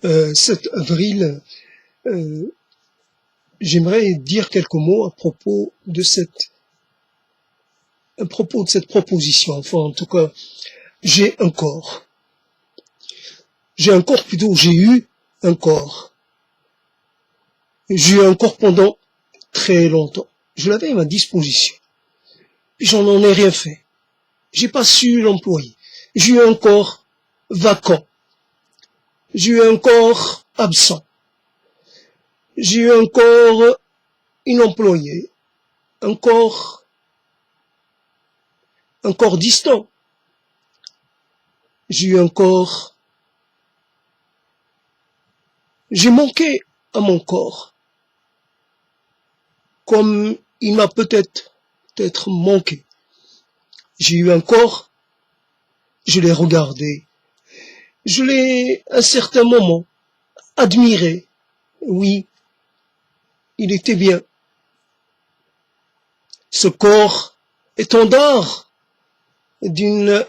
7 avril, j'aimerais dire quelques mots à propos de cette proposition. Enfin, en tout cas, j'ai un corps. J'ai eu un corps. J'ai eu un corps pendant très longtemps. Je l'avais à ma disposition. J'en ai rien fait. J'ai pas su l'employer. J'ai eu un corps vacant. J'ai eu un corps absent. J'ai eu un corps inemployé. Un corps distant. J'ai eu un corps. J'ai manqué à mon corps. Comme il m'a peut-être manqué. J'ai eu un corps, je l'ai regardé, je l'ai à un certain moment admiré. Oui, il était bien. Ce corps étendard d'une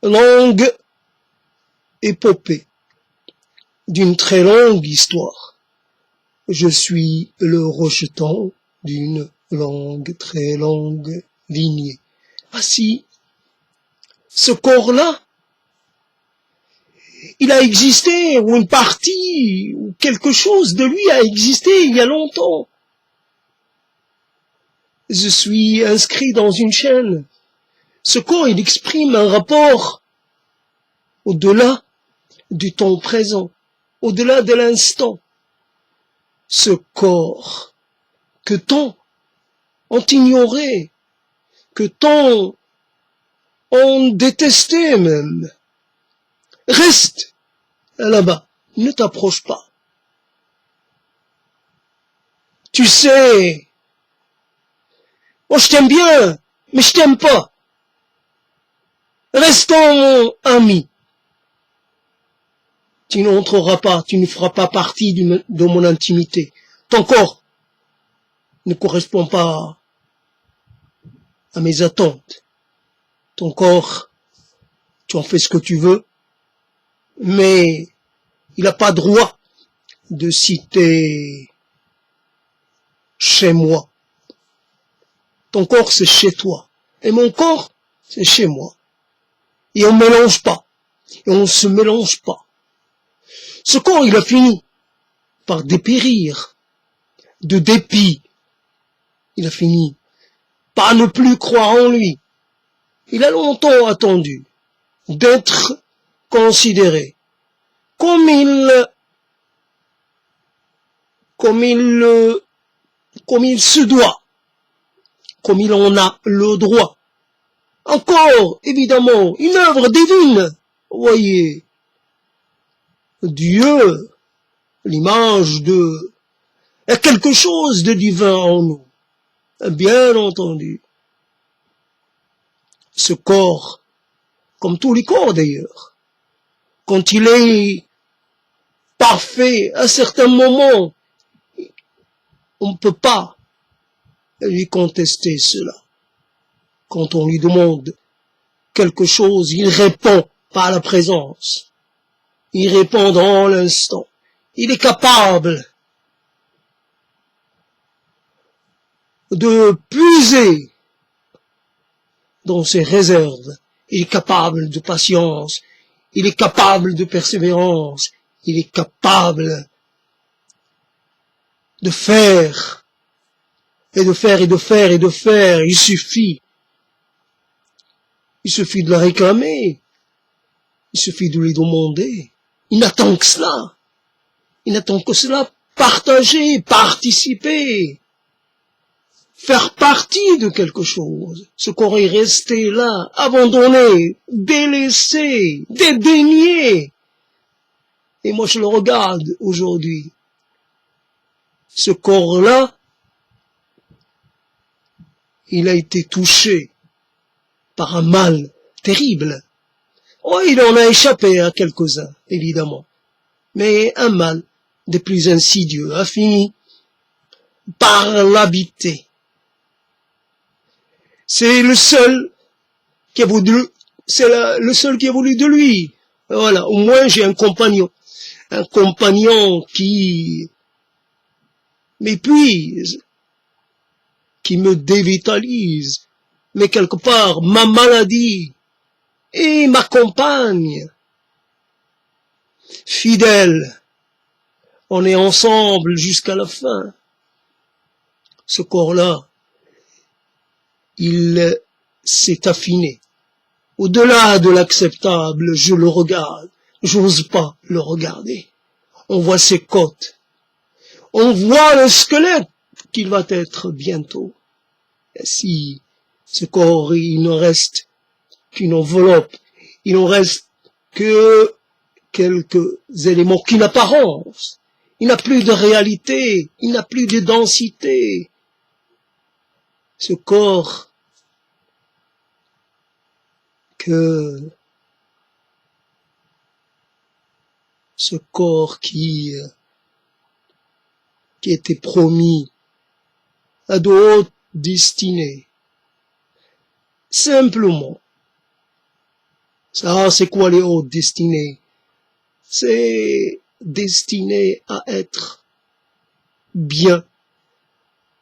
longue épopée, d'une très longue histoire. Je suis le rejeton d'une très longue lignée. Ah si, ce corps-là, il a existé, ou une partie, ou quelque chose de lui a existé il y a longtemps. Je suis inscrit dans une chaîne. Ce corps, il exprime un rapport au-delà du temps présent, au-delà de l'instant. Ce corps que tant ont ignoré, que tant ont détesté même, reste là-bas, ne t'approche pas. Tu sais, moi je t'aime bien, mais je t'aime pas. Restons amis. Tu n'entreras pas, tu ne feras pas partie de mon intimité. Ton corps ne correspond pas à mes attentes. Ton corps, tu en fais ce que tu veux, mais il n'a pas droit de citer chez moi. Ton corps, c'est chez toi. Et mon corps, c'est chez moi. Et on mélange pas. Et on se mélange pas. Ce corps, il a fini par dépérir de dépit. Il a fini par ne plus croire en lui. Il a longtemps attendu d'être considéré comme il se doit, comme il en a le droit. Encore, évidemment, une œuvre divine. Voyez, Dieu, l'image de... Il y a quelque chose de divin en nous. Bien entendu. Ce corps, comme tous les corps d'ailleurs, quand il est parfait à certains moments, on ne peut pas lui contester cela. Quand on lui demande quelque chose, il répond par la présence. Il répond dans l'instant. Il est capable de puiser dans ses réserves. Il est capable de patience. Il est capable de persévérance. Il est capable de faire. Et de faire, et de faire, et de faire. Il suffit de le réclamer. Il suffit de lui demander. Il n'attend que cela. Il n'attend que cela. Partager, participer. Faire partie de quelque chose. Ce corps est resté là, abandonné, délaissé, dédaigné. Et moi je le regarde aujourd'hui. Ce corps-là, il a été touché par un mal terrible. Oh, il en a échappé à quelques-uns, évidemment. Mais un mal des plus insidieux a fini par l'habiter. C'est le seul qui a voulu, le seul qui a voulu de lui. Voilà, au moins j'ai un compagnon qui m'épuise, qui me dévitalise, mais quelque part ma maladie et m'accompagne. Fidèle, on est ensemble jusqu'à la fin. Ce corps-là, il s'est affiné. Au-delà de l'acceptable, je le regarde. J'ose pas le regarder. On voit ses côtes. On voit le squelette qu'il va être bientôt. Et si ce corps, il ne reste qu'une enveloppe, il ne reste que quelques éléments, qu'une apparence. Il n'a plus de réalité, il n'a plus de densité. Ce corps qui était promis à de hautes destinées. Simplement. Ça, c'est quoi les hautes destinées? C'est destiné à être bien,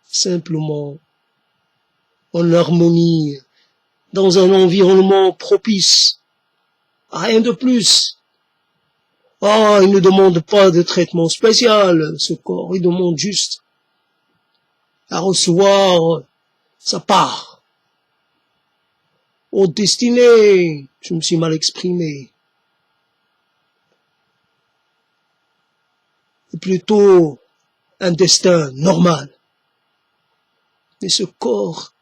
simplement, en harmonie, dans un environnement propice. Rien de plus. Ah, il ne demande pas de traitement spécial, ce corps. Il demande juste à recevoir sa part. Haute destinée, je me suis mal exprimé. Plutôt un destin normal. Mais ce corps,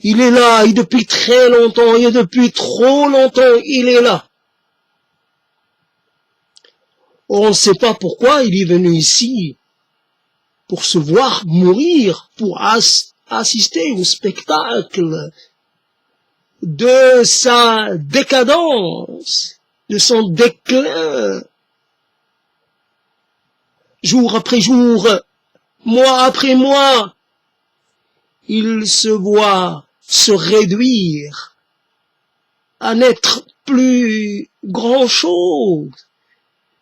il est là, et depuis très longtemps, et depuis trop longtemps, il est là. On ne sait pas pourquoi il est venu ici, pour se voir mourir, pour assister au spectacle de sa décadence, de son déclin. Jour après jour, mois après mois, il se voit se réduire à n'être plus grand-chose,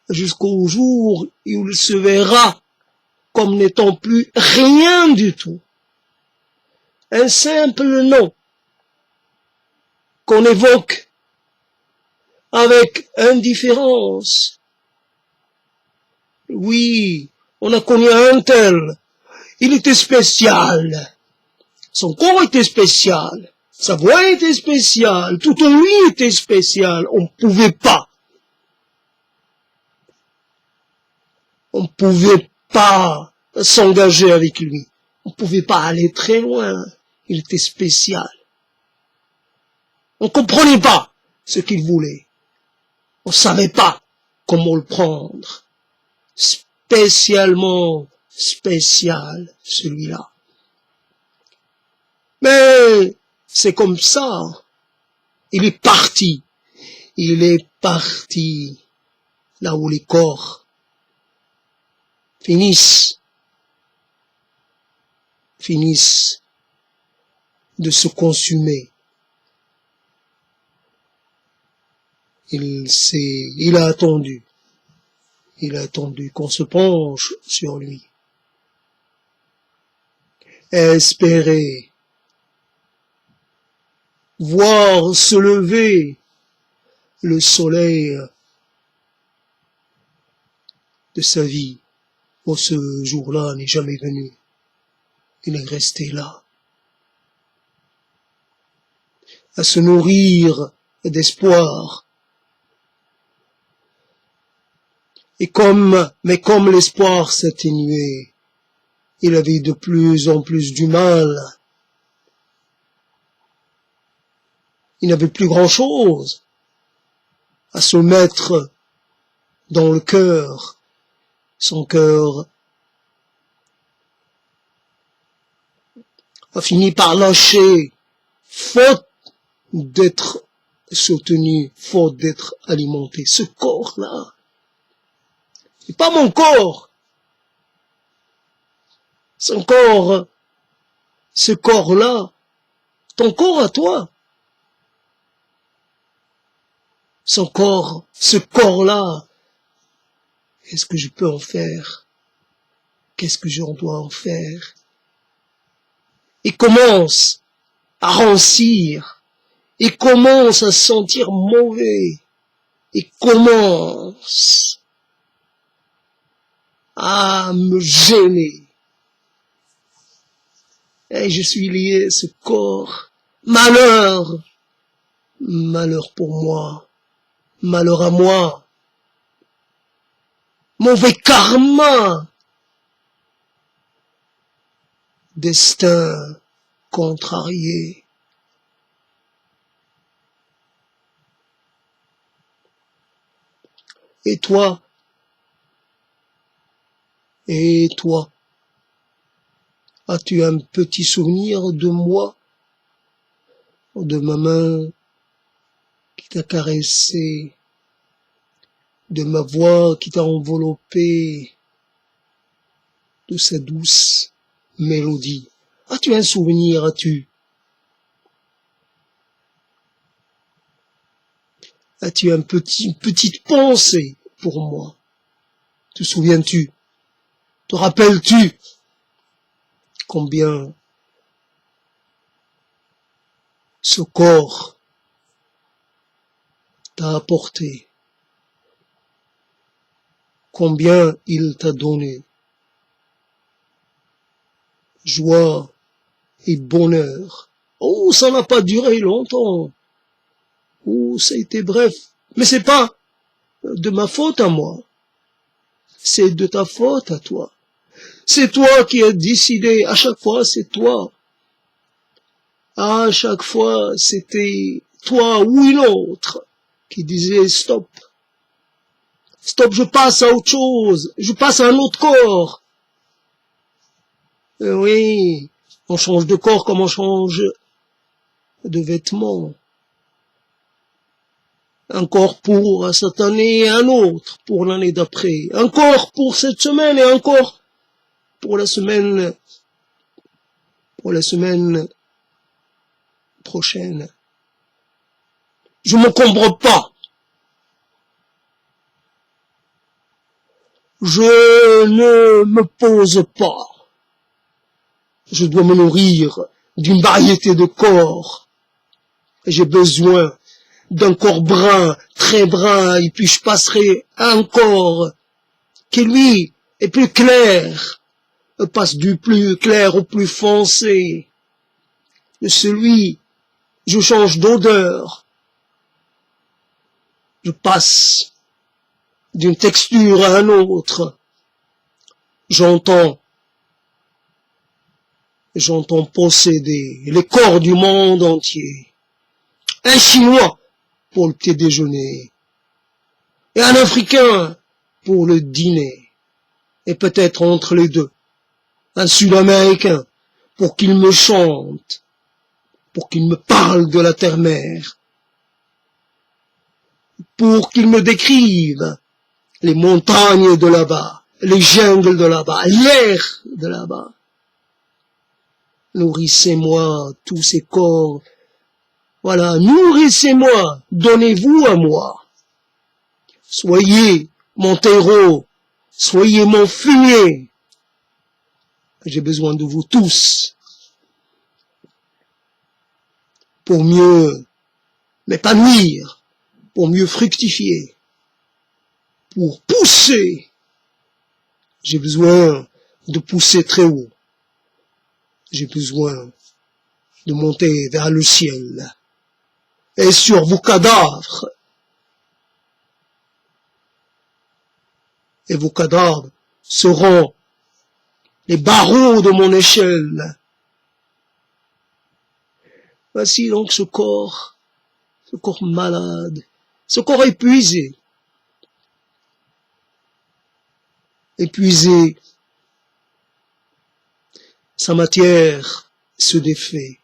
jusqu'au jour où il se verra comme n'étant plus rien du tout. Un simple nom qu'on évoque avec indifférence. Oui, on a connu un tel, il était spécial. Son corps était spécial, sa voix était spéciale, tout en lui était spécial. On ne pouvait pas s'engager avec lui. On ne pouvait pas aller très loin. Il était spécial. On ne comprenait pas ce qu'il voulait. On ne savait pas comment le prendre. Spécialement spécial, celui-là. Mais c'est comme ça. Il est parti. Il est parti là où les corps finissent de se consumer. Il a attendu qu'on se penche sur lui. Espérer voir se lever le soleil de sa vie. Oh, ce jour-là n'est jamais venu. Il est resté là, à se nourrir d'espoir. Mais comme l'espoir s'atténuait, il avait de plus en plus du mal. Il n'avait plus grand-chose à se mettre dans le cœur. Son cœur a fini par lâcher, faute d'être soutenu, faute d'être alimenté. Ce corps-là, c'est pas mon corps. Ce corps-là, ton corps à toi. Son corps, ce corps-là, qu'est-ce que je peux en faire? Qu'est-ce que j'en dois en faire? Il commence à rancir, il commence à se sentir mauvais, il commence à me gêner. Et je suis lié à ce corps. Malheur, malheur pour moi, malheur à moi, mauvais karma, destin contrarié. Et toi, as-tu un petit souvenir de moi, de ma main qui t'a caressé, de ma voix qui t'a enveloppé, de sa douce mélodie? As-tu un souvenir, As-tu une petite pensée pour moi? Te souviens-tu? Te rappelles-tu combien ce corps t'a apporté? Combien il t'a donné? Joie et bonheur. Oh, ça n'a pas duré longtemps. Oh, ça a été bref. Mais c'est pas de ma faute à moi. C'est de ta faute à toi. C'est toi qui as décidé. À chaque fois, c'est toi. À chaque fois, c'était toi ou une autre qui disait stop. Stop, je passe à autre chose. Je passe à un autre corps. Oui, on change de corps comme on change de vêtements. Un corps pour cette année et un autre pour l'année d'après. Un corps pour cette semaine et un corps pour la semaine prochaine. Je ne m'encombre pas. Je ne me pose pas. Je dois me nourrir d'une variété de corps. J'ai besoin d'un corps brun, très brun, et puis je passerai à un corps qui, lui, est plus clair. Je passe du plus clair au plus foncé. De celui, je change d'odeur. Je passe d'une texture à un autre. J'entends posséder les corps du monde entier. Un Chinois pour le petit déjeuner, et un Africain pour le dîner, et peut-être entre les deux, un Sud-Américain pour qu'il me chante, pour qu'il me parle de la terre-mère, pour qu'il me décrive les montagnes de là-bas, les jungles de là-bas, l'air de là-bas. Nourrissez-moi tous ces corps. Voilà, nourrissez-moi, donnez-vous à moi. Soyez mon terreau, soyez mon fumier. J'ai besoin de vous tous pour mieux m'épanouir, pour mieux fructifier, pour pousser. J'ai besoin de pousser très haut. J'ai besoin de monter vers le ciel. Et sur vos cadavres, et vos cadavres seront les barreaux de mon échelle. Voici donc ce corps malade, ce corps épuisé, sa matière se défait,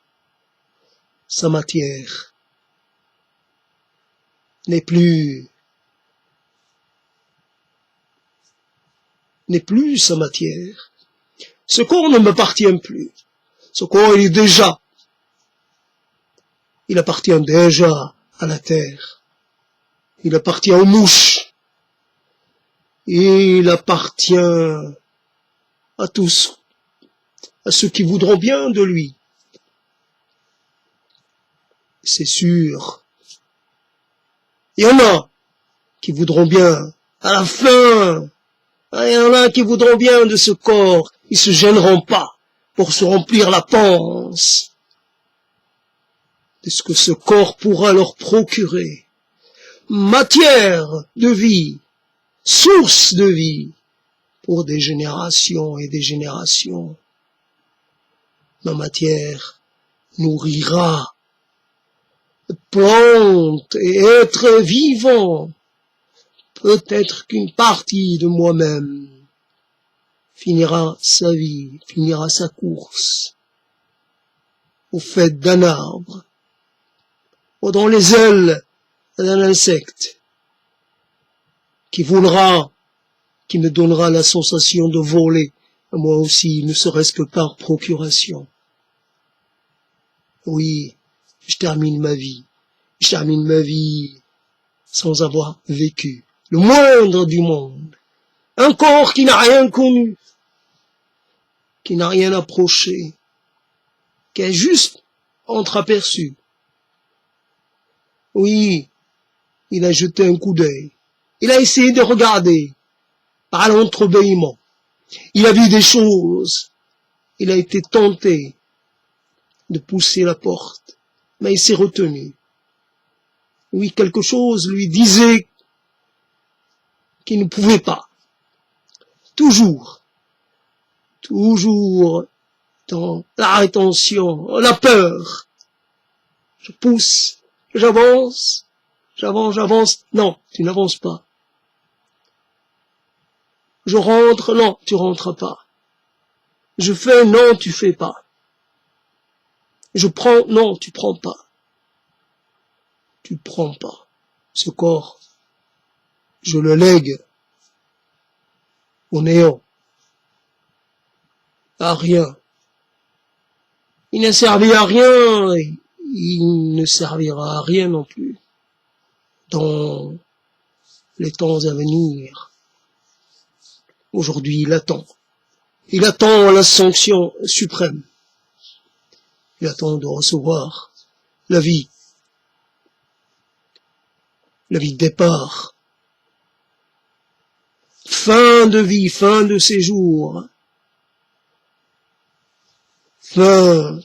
sa matière n'est plus sa matière. Ce corps ne m'appartient plus. Ce corps, il appartient déjà à la terre. Il appartient aux mouches. Il appartient à tous, à ceux qui voudront bien de lui. C'est sûr. Il y en a qui voudront bien. À la fin, il y en a qui voudront bien de ce corps. Ils se gêneront pas pour se remplir la panse de ce que ce corps pourra leur procurer. Matière de vie, source de vie pour des générations et des générations. Ma matière nourrira plantes et êtres vivants. Peut-être qu'une partie de moi-même finira sa vie, finira sa course au fait d'un arbre ou dans les ailes d'un insecte qui volera, qui me donnera la sensation de voler, moi aussi, ne serait-ce que par procuration. Oui, je termine ma vie sans avoir vécu le moindre du monde. Un corps qui n'a rien connu, qui n'a rien approché, qui est juste entreaperçu. Oui, il a jeté un coup d'œil. Il a essayé de regarder par l'entrebâillement. Il a vu des choses. Il a été tenté de pousser la porte, mais il s'est retenu. Oui, quelque chose lui disait qu'il ne pouvait pas. Toujours dans la rétention, la peur. Je pousse, j'avance. Non, tu n'avances pas. Je rentre, non, tu rentres pas. Je fais, non, tu fais pas. Je prends, non, tu prends pas. Tu prends pas. Ce corps, je le lègue au néant, à rien. Il n'a servi à rien, et il ne servira à rien non plus dans les temps à venir. Aujourd'hui, il attend. Il attend la sanction suprême. Il attend de recevoir la vie de départ. Fin de vie, fin de séjour. Fin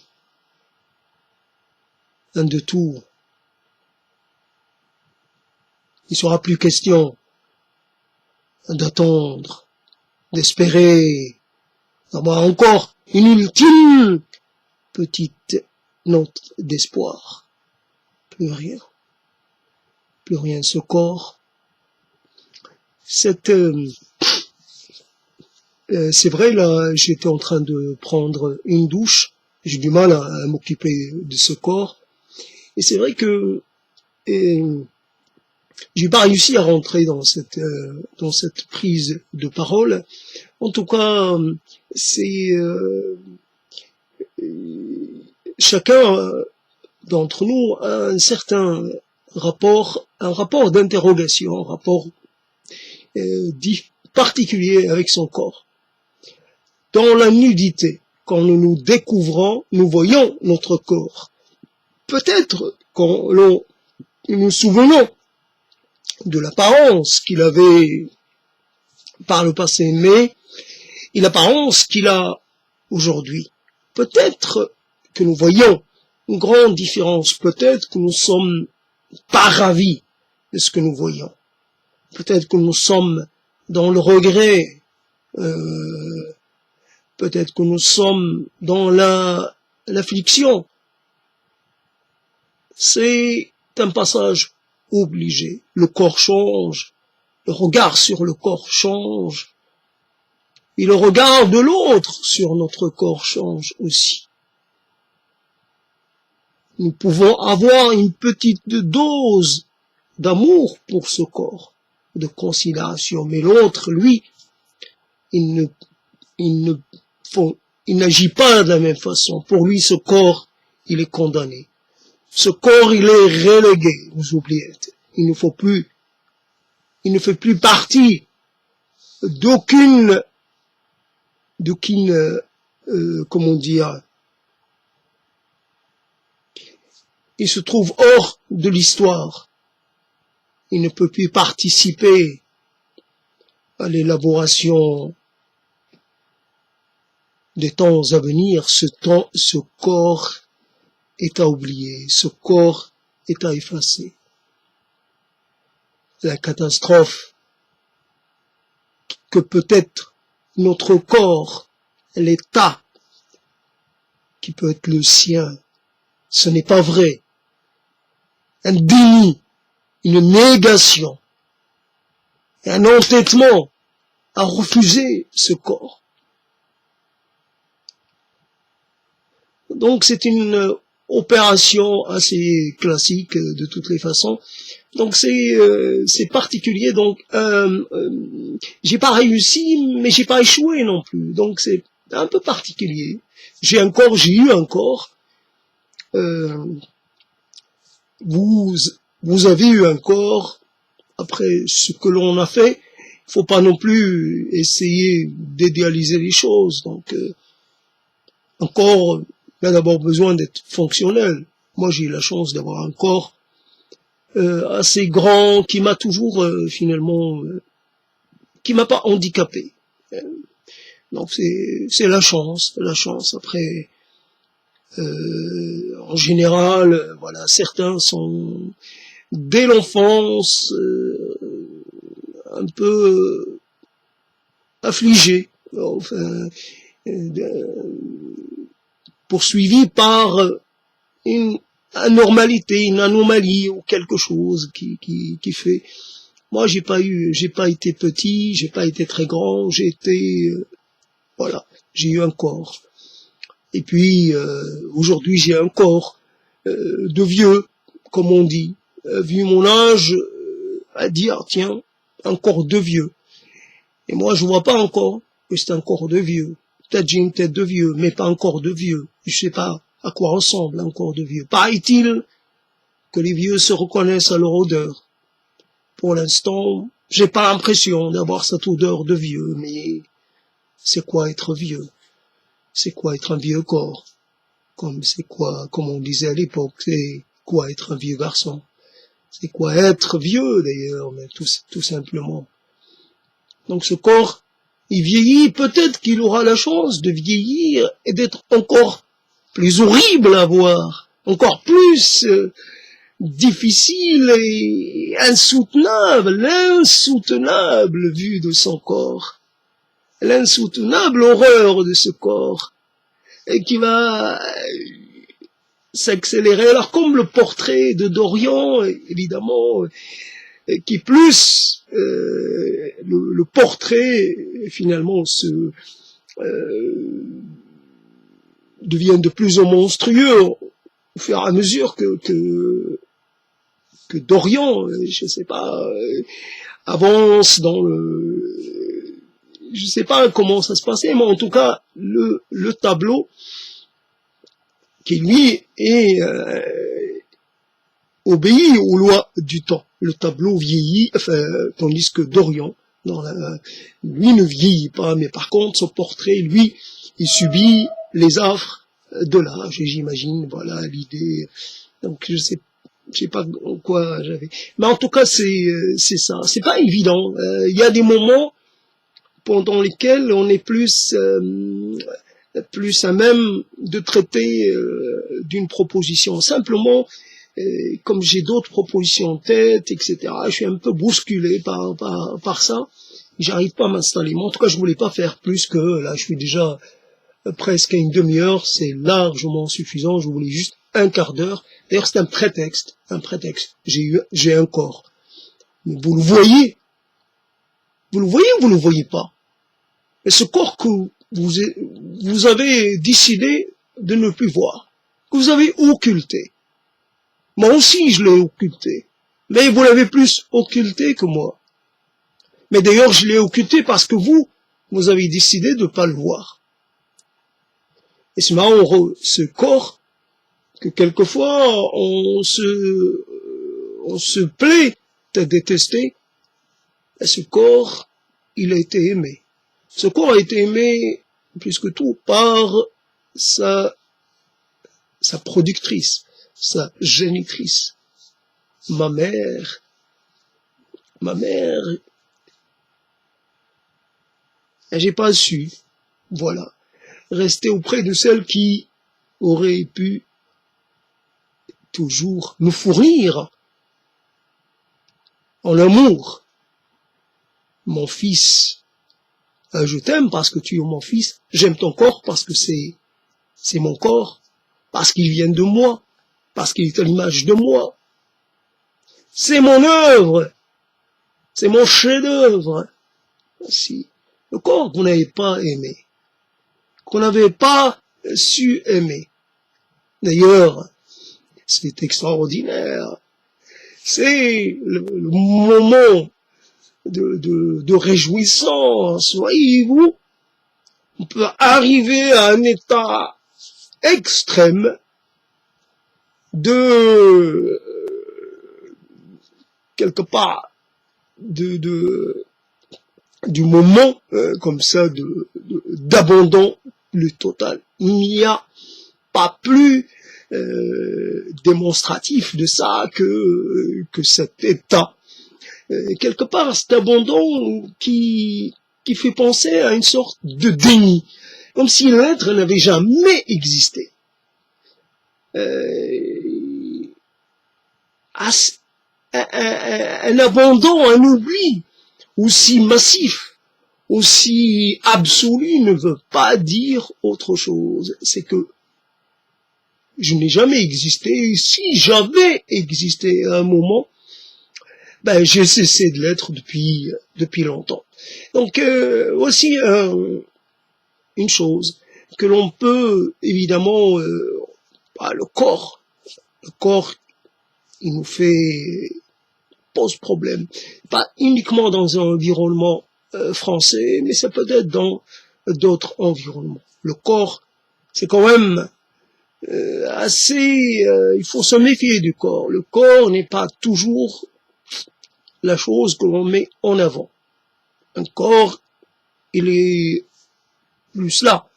de tout. Il ne sera plus question d'attendre, d'espérer, d'avoir encore une ultime petite note d'espoir. Plus rien. Plus rien. Ce corps, c'est vrai, là, j'étais en train de prendre une douche. J'ai du mal à m'occuper de ce corps. Et c'est vrai que j'ai pas réussi à rentrer dans cette prise de parole. En tout cas, c'est chacun d'entre nous a un certain rapport d'interrogation, un rapport particulier avec son corps. Dans la nudité, quand nous nous découvrons, nous voyons notre corps. Peut-être quand nous nous souvenons de l'apparence qu'il avait par le passé, mais l'apparence qu'il a aujourd'hui. Peut-être que nous voyons une grande différence, peut-être que nous sommes pas ravis de ce que nous voyons. Peut-être que nous sommes dans le regret, peut-être que nous sommes dans l'affliction. C'est un passage obligé. Le corps change, le regard sur le corps change, et le regard de l'autre sur notre corps change aussi. Nous pouvons avoir une petite dose d'amour pour ce corps, de considération, mais l'autre, lui, il n'agit pas de la même façon. Pour lui, ce corps, il est condamné. Ce corps, il est relégué, vous oubliez. Il ne faut plus Il ne fait plus partie d'aucune, comment dire, il se trouve hors de l'histoire. Il ne peut plus participer à l'élaboration des temps à venir. Ce corps est à oublier, ce corps est à effacer. La catastrophe que peut être notre corps, l'état qui peut être le sien, ce n'est pas vrai. Un déni, une négation, un entêtement à refuser ce corps. Donc c'est une opération assez classique de toutes les façons. Donc c'est particulier. Donc j'ai pas réussi, mais j'ai pas échoué non plus. Donc c'est un peu particulier. J'ai eu un corps. Vous avez eu un corps. Après ce que l'on a fait, il faut pas non plus essayer d'idéaliser les choses. Donc un corps, il a d'abord besoin d'être fonctionnel. Moi, j'ai eu la chance d'avoir un corps assez grand qui m'a toujours finalement, qui m'a pas handicapé. Donc c'est la chance, la chance. Après, en général, voilà, certains sont dès l'enfance un peu affligés, enfin, poursuivis par une anormalité, une anomalie ou quelque chose qui fait. Moi, j'ai pas été petit, j'ai pas été très grand, j'ai été, voilà, j'ai eu un corps. Et puis aujourd'hui, j'ai un corps de vieux, comme on dit, vu mon âge, à dire tiens, un corps de vieux. Et moi, je vois pas encore que c'est un corps de vieux. Peut-être j'ai une tête de vieux, mais pas un corps de vieux. Je sais pas à quoi ressemble un corps de vieux. Paraît-il que les vieux se reconnaissent à leur odeur. Pour l'instant, j'ai pas l'impression d'avoir cette odeur de vieux, mais c'est quoi être vieux? C'est quoi être un vieux corps? Comme on disait à l'époque, c'est quoi être un vieux garçon? C'est quoi être vieux d'ailleurs, mais tout simplement. Donc ce corps, il vieillit, peut-être qu'il aura la chance de vieillir et d'être encore plus horrible à voir, encore plus difficile et l'insoutenable vue de son corps, l'insoutenable horreur de ce corps, et qui va s'accélérer. Alors comme le portrait de Dorian, évidemment, qui plus le portrait finalement devient de plus en monstrueux au fur et à mesure que Dorian, je sais pas, avance dans je sais pas comment ça se passait, mais en tout cas le tableau qui lui est obéit aux lois du temps. Le tableau vieillit, enfin, tandis que Dorian, lui ne vieillit pas, mais par contre son portrait, lui, il subit les affres de l'âge, j'imagine, voilà l'idée. Donc je sais pas quoi j'avais. Mais en tout cas, c'est ça. C'est pas évident. Il y a des moments pendant lesquels on est plus à même de traiter d'une proposition. Simplement, comme j'ai d'autres propositions en tête, etc., je suis un peu bousculé par ça. J'arrive pas à m'installer. Mais en tout cas, je voulais pas faire plus que, là, je suis déjà presque à une demi-heure, c'est largement suffisant, je voulais juste un quart d'heure. D'ailleurs, c'est un prétexte. J'ai un corps. Mais vous le voyez ou vous le voyez pas? Et ce corps que vous avez décidé de ne plus voir, que vous avez occulté. Moi aussi, je l'ai occulté. Mais vous l'avez plus occulté que moi. Mais d'ailleurs, je l'ai occulté parce que vous avez décidé de ne pas le voir. Et c'est marrant, ce corps, que quelquefois, on se plaît à détester, Et ce corps, il a été aimé. Ce corps a été aimé, plus que tout, par sa productrice, sa génitrice. Ma mère, j'ai pas su, voilà, rester auprès de celle qui aurait pu toujours nous fournir en amour. Mon fils, je t'aime parce que tu es mon fils, j'aime ton corps parce que c'est mon corps, parce qu'il vient de moi, parce qu'il est à l'image de moi. C'est mon œuvre, c'est mon chef-d'œuvre. Si le corps qu'on n'avait pas aimé, qu'on n'avait pas su aimer. D'ailleurs, c'est extraordinaire. C'est le moment de réjouissance. Voyez-vous, on peut arriver à un état extrême de quelque part du moment comme ça d'abandon le total. Il n'y a pas plus démonstratif de ça que cet état. Quelque part, cet abandon qui fait penser à une sorte de déni, comme si l'être n'avait jamais existé. Un abandon, un oubli aussi massif, aussi absolu ne veut pas dire autre chose. C'est que je n'ai jamais existé. Si j'avais existé à un moment, ben j'ai cessé de l'être depuis longtemps. Donc aussi une chose que l'on peut évidemment, le corps, il nous pose problème, pas uniquement dans un environnement français, mais ça peut être dans d'autres environnements. Le corps, c'est quand même il faut se méfier du corps. Le corps n'est pas toujours la chose que l'on met en avant. Un corps, il est plus là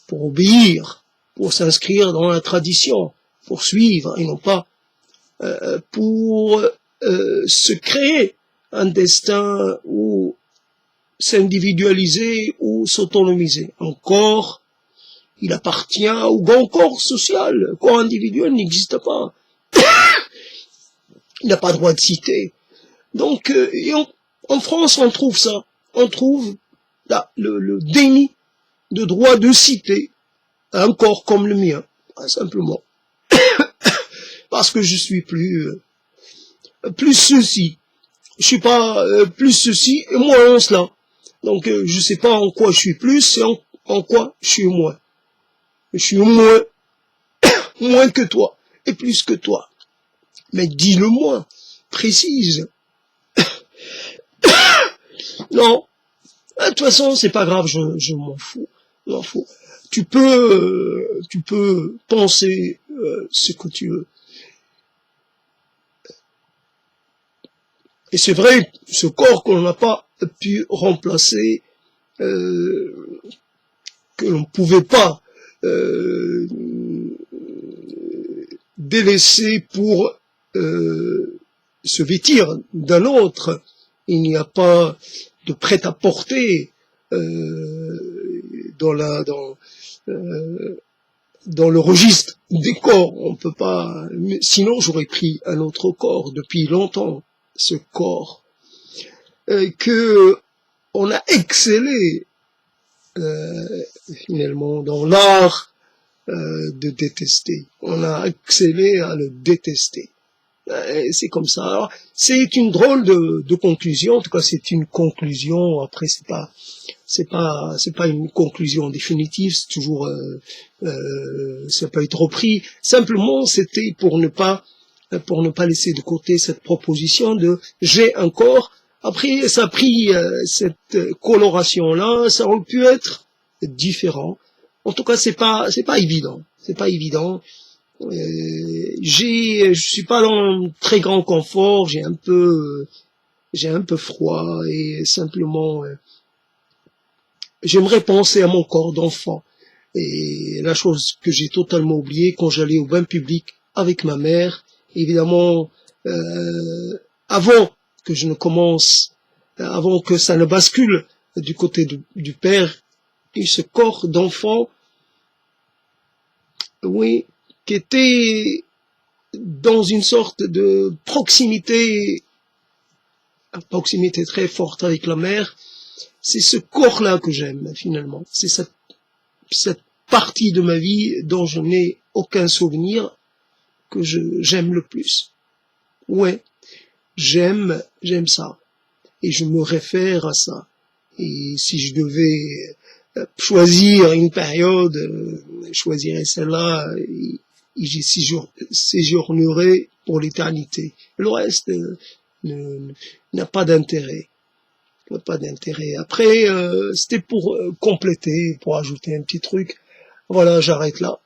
pour obéir, pour s'inscrire dans la tradition, pour suivre, et non pas pour se créer un destin ou s'individualiser ou s'autonomiser. Un corps, il appartient au grand corps social. Le corps individuel n'existe pas. Il n'a pas droit de citer. Donc, en France, on trouve ça. On trouve là, le déni de droit de citer un corps comme le mien, simplement. Parce que je suis plus ceci. Je suis pas plus ceci et moins cela. Donc, je sais pas en quoi je suis plus et en quoi je suis moins. Je suis moins que toi et plus que toi. Mais dis-le moins, précise. Non, de toute façon, c'est pas grave, je m'en fous. Tu peux penser ce que tu veux. Et c'est vrai, ce corps qu'on n'a pas pu remplacer, que l'on ne pouvait pas délaisser pour se vêtir d'un autre. Il n'y a pas de prêt-à-porter dans le registre des corps. On peut pas. Sinon, j'aurais pris un autre corps depuis longtemps. Ce corps que on a excellé finalement dans l'art de détester. On a excellé à le détester. C'est comme ça. Alors, c'est une drôle de conclusion. En tout cas, c'est une conclusion. Après, c'est pas une conclusion définitive. C'est toujours, ça peut être repris. Simplement, c'était pour ne pas laisser de côté cette proposition de j'ai un corps. Après, ça a pris cette coloration-là. Ça aurait pu être différent. En tout cas, c'est pas évident. C'est pas évident. Je suis pas dans un très grand confort, j'ai j'ai un peu froid et simplement, j'aimerais penser à mon corps d'enfant. Et la chose que j'ai totalement oubliée quand j'allais au bain public avec ma mère, évidemment, avant que je ne commence, avant que ça ne bascule du côté du père, et ce corps d'enfant, oui, qui était dans une sorte de proximité très forte avec la mère, c'est ce corps-là que j'aime finalement. C'est cette partie de ma vie dont je n'ai aucun souvenir que j'aime le plus. Ouais, j'aime ça. Et je me réfère à ça. Et si je devais choisir une période, je choisirais celle-là et j'y séjournerai pour l'éternité. Le reste n'a pas d'intérêt. N'a pas d'intérêt. Après, c'était pour compléter, pour ajouter un petit truc. Voilà, j'arrête là.